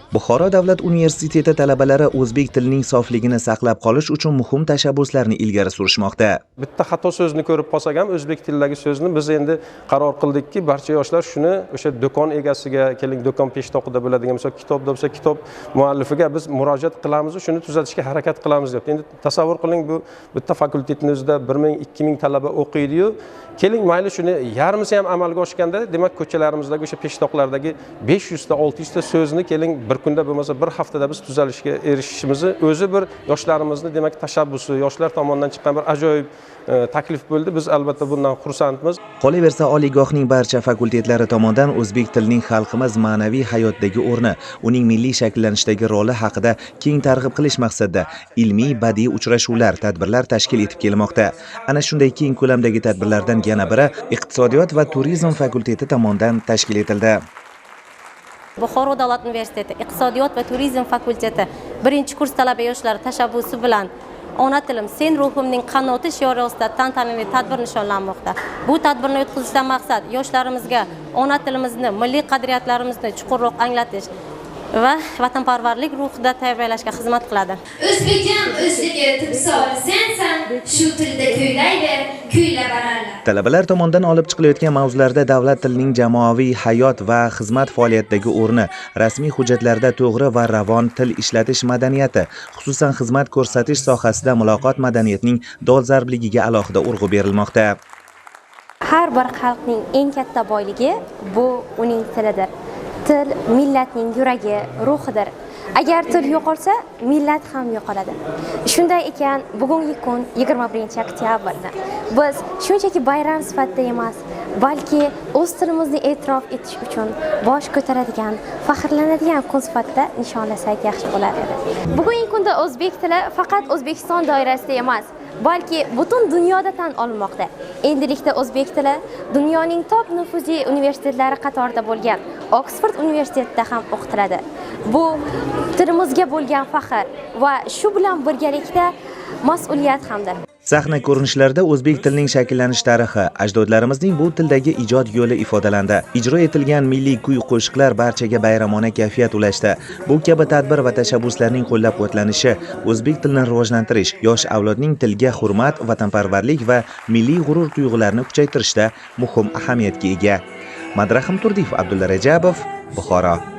Buxoro davlat universiteti talabalari o'zbek tilining sofligini saqlab qolish uchun muhim tashabbuslarni ilgari surishmoqda. Bitta xato so'zni ko'rib qolsak ham o'zbek tilidagi so'zni biz endi qaror qildikki, barcha yoshlar shuni o'sha do'kon egasiga, keling do'kon peshtoqida bo'ladigan, masalan, kitobda bo'lsa kitob muallifiga biz murojaat qilamiz, shuni tuzatishga harakat qilamiz deb. Endi tasavvur qiling, bu bitta fakultetning o'zida 1000-2000 talaba o'qiydi-yu, keling mayli shuni yarmisi ham amalga oshganda, demak ko'chalarimizdagi o'sha peshtoqlardagi 500 ta 600 ta so'zni keling bir kunda bo'lmasa bir haftada biz tuzalishga erishishimizni o'zi bir yoshlarimizni demak tashabbusi, yoshlar tomonidan chiqqan bir ajoyib taklif bo'ldi. Biz albatta bundan xursandmiz. Qolaversa, oliygohning barcha fakultetlari tomonidan o'zbek tilining xalqimiz ma'naviy hayotdagi o'rni, uning milliy shakllanishdagi roli haqida keng targ'ib qilish maqsadida ilmiy badiiy uchrashuvlar, tadbirlar tashkil etib kelmoqda. Ana shunday keng ko'lamdagi tadbirlardan yana biri Iqtisodiyot va turizm fakulteti tomonidan tashkil etildi. Buxoro davlat universiteti Iqtisodiyot va turizm fakulteti 1-kurs talaba yoshlari tashabbusi bilan Ona tilim sen ruhimning qanoti shiori ostida tantanali tadbir nishonlanmoqda. Bu tadbirni o'tkazishdan maqsad yoshlarimizga ona tilimizni, milliy qadriyatlarimizni chuqurroq anglatish va vatanparvarlik ruhida tarbiyalashga xizmat qiladi. O'zbekjon o'zligi timsoli sensan, shu tilda kuylayver, kuyla baralla. Talabalar tomonidan olib chiqilayotgan mavzularda davlat tilining jamoaviy hayot va xizmat faoliyatidagi o'rni, rasmiy hujjatlarda to'g'ri va ravon til ishlatish madaniyati, xususan xizmat ko'rsatish sohasida muloqot madaniyatining dolzarbligiga alohida urg'u berilmoqda. Har bir xalqning eng katta boyligi bu uning tilidir. Til millatning yuragi, ruhidir. Agar til yo'qolsa, millat ham yo'qoladi. Shunday ekan, bugungi kun 21-oktyabrni biz shunchaki bayram sifatida emas, balki o'z tilimizni e'tirof etish uchun bosh ko'taradigan, faxrlanadigan kun sifatida nishonlasak yaxshi bo'lar edi. Bugungi kunda o'zbek tili faqat O'zbekiston doirasida emas, balki butun dunyoda tan olinmoqda. Endilikda o'zbek tili dunyoning top nufuzli universitetlari qatorida bo'lgan Oksford universitetida ham o'qitiladi. Bu tilimizga bo'lgan faxr va shu bilan birgalikda mas'uliyat hamdir. Sahna ko'rinishlarida o'zbek tilining shakllanish tarixi, ajdodlarimizning bu tildagi ijod yo'li ifodalandi. Ijro etilgan milliy kuy-qo'shiqlar barchaga bayramona kayfiyat ulashdi. Bu kabi tadbir va tashabbuslarning qo'llab-quvvatlanishi o'zbek tilini rivojlantirish, yosh avlodning tilga hurmat, vatanparvarlik va milliy g'urur tuyg'ularini kuchaytirishda muhim ahamiyatga ega. Madrahim Turdiyev, Abdulla Rajabov, Buxoro.